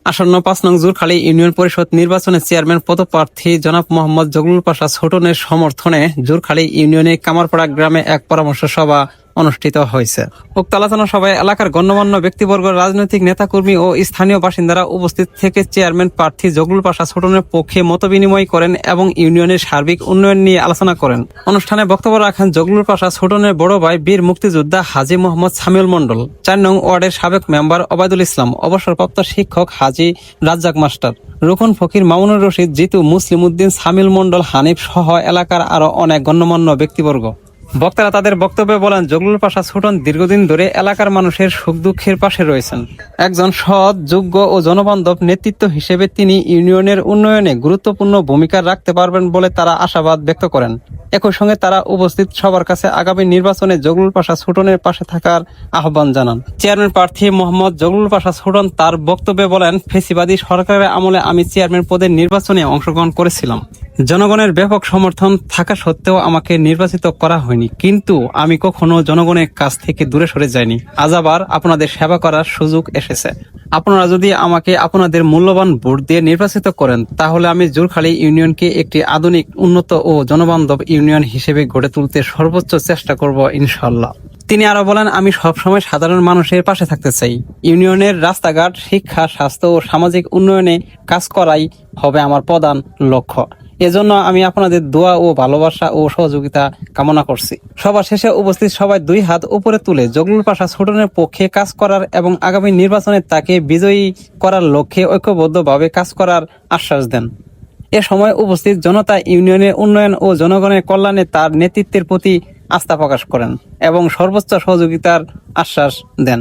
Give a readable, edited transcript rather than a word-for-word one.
আসন্ন ৫ নং জুরখালী ইউনিয়ন পরিষদ নির্বাচনে চেয়ারম্যান পদপ্রার্থী জনাব মোহাম্মদ জগলুল পাশা ছোটনের সমর্থনে জুরখালী ইউনিয়নে কামারপাড়া গ্রামে এক পরামর্শ সভা অনুষ্ঠিত হয়েছে। উক্ত আলোচনা সভায় এলাকার গণ্যমান্য ব্যক্তিবর্গ, রাজনৈতিক নেতাকর্মী ও স্থানীয় বাসিন্দারা উপস্থিত থেকে চেয়ারম্যান প্রার্থী জগলুল পাশা ছোটনের পক্ষে মতবিনিময় করেন এবং ইউনিয়নের সার্বিক উন্নয়ন নিয়ে আলোচনা করেন। অনুষ্ঠানে বক্তব্য রাখেন জগলুল পাশা ছোটনের বড় ভাই বীর মুক্তিযোদ্ধা হাজী মোহাম্মদ সামিউল মণ্ডল, ৪ নং ওয়ার্ডের সাবেক মেম্বার ওবায়দুল ইসলাম, অবসরপ্রাপ্ত শিক্ষক হাজী রাজ্জাক মাস্টার, রুকন ফকির, মামুনুর রশিদ, জিতু, মুসলিম উদ্দিন, সামিউল মণ্ডল, হানিফ সহ এলাকার আরো অনেক গণ্যমান্য ব্যক্তিবর্গ। বক্তারা তাদের বক্তব্যে বলেন, জগলুল পাশা ছোটন দীর্ঘদিন ধরে এলাকার মানুষের সুখ দুঃখের পাশে রয়েছেন। একজন সৎ, যোগ্য ও জনবান্ধব নেতৃত্ব হিসেবে তিনি ইউনিয়নের উন্নয়নে গুরুত্বপূর্ণ ভূমিকা রাখতে পারবেন বলে তারা আশাবাদ ব্যক্ত করেন। একই সঙ্গে তারা উপস্থিত সবার কাছে আগামী নির্বাচনে জগলুল পাশা ছোটনের পাশে থাকার আহ্বান জানান। চেয়ারম্যান প্রার্থী মোহাম্মদ জগলুল পাশা ছোটন তার বক্তব্যে বলেন, ফেসিবাদী সরকারের আমলে আমি চেয়ারম্যান পদের নির্বাচনে অংশগ্রহণ করেছিলাম। জনগণের ব্যাপক সমর্থন থাকা সত্ত্বেও আমাকে নির্বাচিত করা হয়নি, কিন্তু আমি কখনো জনগণের কাছ থেকে দূরে সরে যাইনি। আজ আবার আপনাদের সেবা করার সুযোগ এসেছে। আপনারা যদি আমাকে আপনাদের মূল্যবান ভোট দিয়ে নির্বাচিত করেন, তাহলে আমি জুরখালী ইউনিয়নকে একটি আধুনিক, উন্নত ও জনবান্ধব ইউনিয়ন হিসেবে গড়ে তুলতে সর্বোচ্চ চেষ্টা করব ইনশাআল্লাহ। তিনি আরো বলেন, আমি সবসময় সাধারণ মানুষের পাশে থাকতে চাই। ইউনিয়নের রাস্তাঘাট, শিক্ষা, স্বাস্থ্য ও সামাজিক উন্নয়নে কাজ করাই হবে আমার প্রধান লক্ষ্য। এজন্য আমি আপনাদের দোয়া ও ভালোবাসা ও সহযোগিতা কামনা করছি। সভা শেষে উপস্থিত সবাই 2 হাত উপরে তুলে জগলুল পাশা ছোটনের পক্ষে কাজ করার এবং আগামী নির্বাচনে তাকে বিজয়ী করার লক্ষ্যে ঐক্যবদ্ধভাবে কাজ করার আশ্বাস দেন। এ সময় উপস্থিত জনতা ইউনিয়নের উন্নয়ন ও জনগণের কল্যাণে তার নেতৃত্বের প্রতি আস্থা প্রকাশ করেন এবং সর্বোচ্চ সহযোগিতার আশ্বাস দেন।